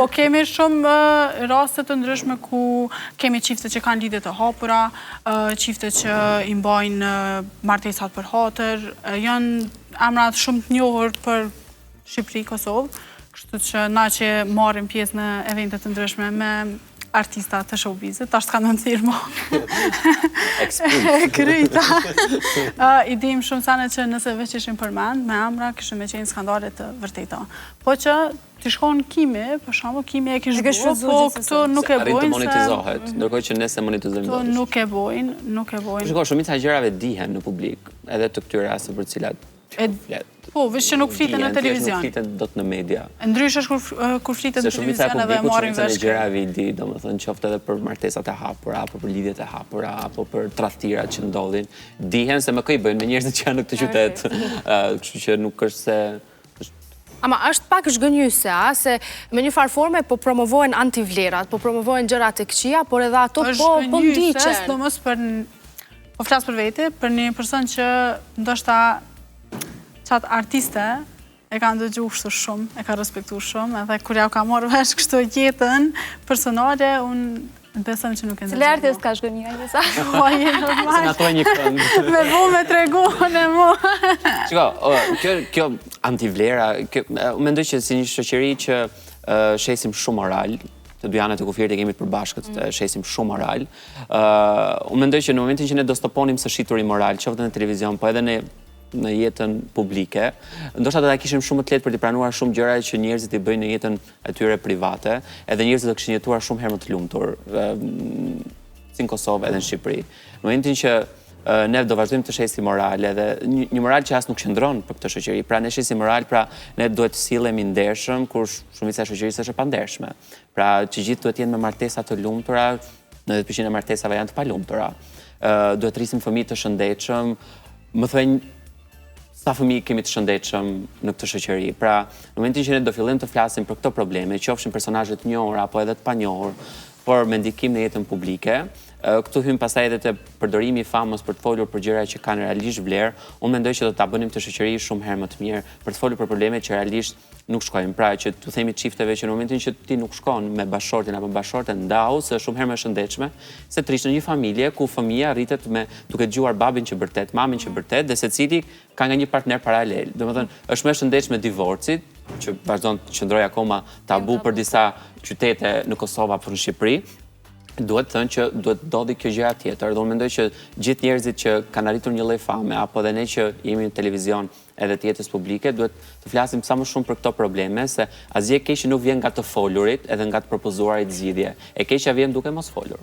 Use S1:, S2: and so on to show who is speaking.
S1: Po kemi shumë raste të ndryshme ku kemi çifte që kanë lidhje të hapura, çifte që i mbajnë martesat për hatër, janë emrat shumë të njohur për Shqipëri, Kosovë, kështu që na që marrim pjesë në evente të ndryshme me artista të showbizit, tash s'ka në thirrë mo. Kryta. I dim shumë sane që nëse veç ishim përmend, me emra kishim me qenë skandale të vërteta. Po që t'i shkon Kimi, për shembull, Kimi e kishte bërë, po këto nuk e bojnë.
S2: Arrin të monetizohet, ndërkohë që nëse monetizojmë
S1: këto nuk e bojnë, nuk e bojnë.
S2: Shikoj, shumica e gjërave dihen në publik, edhe të këtyre rasteve për të cilat
S1: po, veç që nuk fliten në televizion.
S2: Nuk fliten dot në media.
S1: Ndryshe është kur fliten në televizion edhe marrin vesh.
S2: Se gjërave i di, domethënë qoftë edhe për martesat e hapura, apo për lidhjet e hapura, apo për tradhtirat që ndodhin, dihen se më kë i bëjnë me njerëzit që janë në këtë qytet. Kështu që nuk është se
S3: Ama është pak zhgënjyse, se me një farë forme po promovohen antivlerat, po promovohen gjërat e këqija, por edhe ato po ndiqen.
S1: Është zhgënjyse, po flas për vete, për një person që ndoshta qatë artiste e ka ndëgju kështu shumë, e ka respektu shumë, edhe kur ja ka marrë vesh kështu jetën personale, unë besëm që nuk e ndëgju.
S4: Cile artist ka zhgënjë, njësa?
S1: Po, je normal.
S2: Se në atoj një këngë.
S1: Me vo me tregohën e mu.
S2: Qiko, kjo antivlera, mendoj që si një shoqëri që shesim shumë moral, të dy anët e kufirit e kemi të përbashkët, shesim shumë moral, unë mendoj që në momentin që ne do stoponim së shituri moral, qoftë në televizion, po edhe në jetën publike, ndoshta do ta kishim shumë më të lehtë për të pranuar shumë gjëra që njerëzit i bëjnë në jetën e tyre private, edhe njerëzit do kishin jetuar shumë herë më të lumtur, si në Kosovë edhe në Shqipëri. Në momentin që ne do vazhdojmë të shesim moral, edhe një moral që as nuk qëndron për këtë shoqëri. Pra ne shesim moral, pra ne duhet të sillemi ndershëm, kur shumica e shoqërisë është e pandershme. Pra që gjithë duhet jenë me martesa të lumtura, 90% e martesave janë të palumtura. Duhet rrisim fëmijë të shëndetshëm, më thënë sa fëmijë kemi të shëndetshëm në këtë shoqëri. Pra, në momentin që ne do fillim të flasim për këto probleme, qofshin personazhe të njohur apo edhe të panjohur, por me ndikim në jetën publike, këtu hyn pastaj edhe te përdorimi i famës për të folur për gjëra që kanë realisht vlerë, unë mendoj që do ta bënim të shoqëri shumë herë më të mirë për të folur për probleme që realisht nuk shkojnë. Pra që t'u themi çifteve që në momentin që ti nuk shkon me bashortin apo bashorten ndau, se është shumë herë më e shëndetshme se të rish në një familje ku fëmia rritet me duke dëgjuar babin që bërtet, mamin që bërtet, dhe secili ka nga një partner paralel. Domethënë, është më e shëndetshme divorci, që vazhdon të qëndrojë akoma tabu për disa qytete në Kosovë apo në Shqipëri. Duhet thënë që duhet ndodhi kjo gjëra tjetër, dhe unë mendoj që gjithë njerëzit që kanë arritur një lloj fame, apo edhe ne që jemi në televizion edhe të jetës publike, duhet të flasim sa më shumë për këto probleme, se asgjë e keqe nuk vjen nga të folurit edhe nga të propozuarit zgjidhje. E keqja vjen duke mos folur.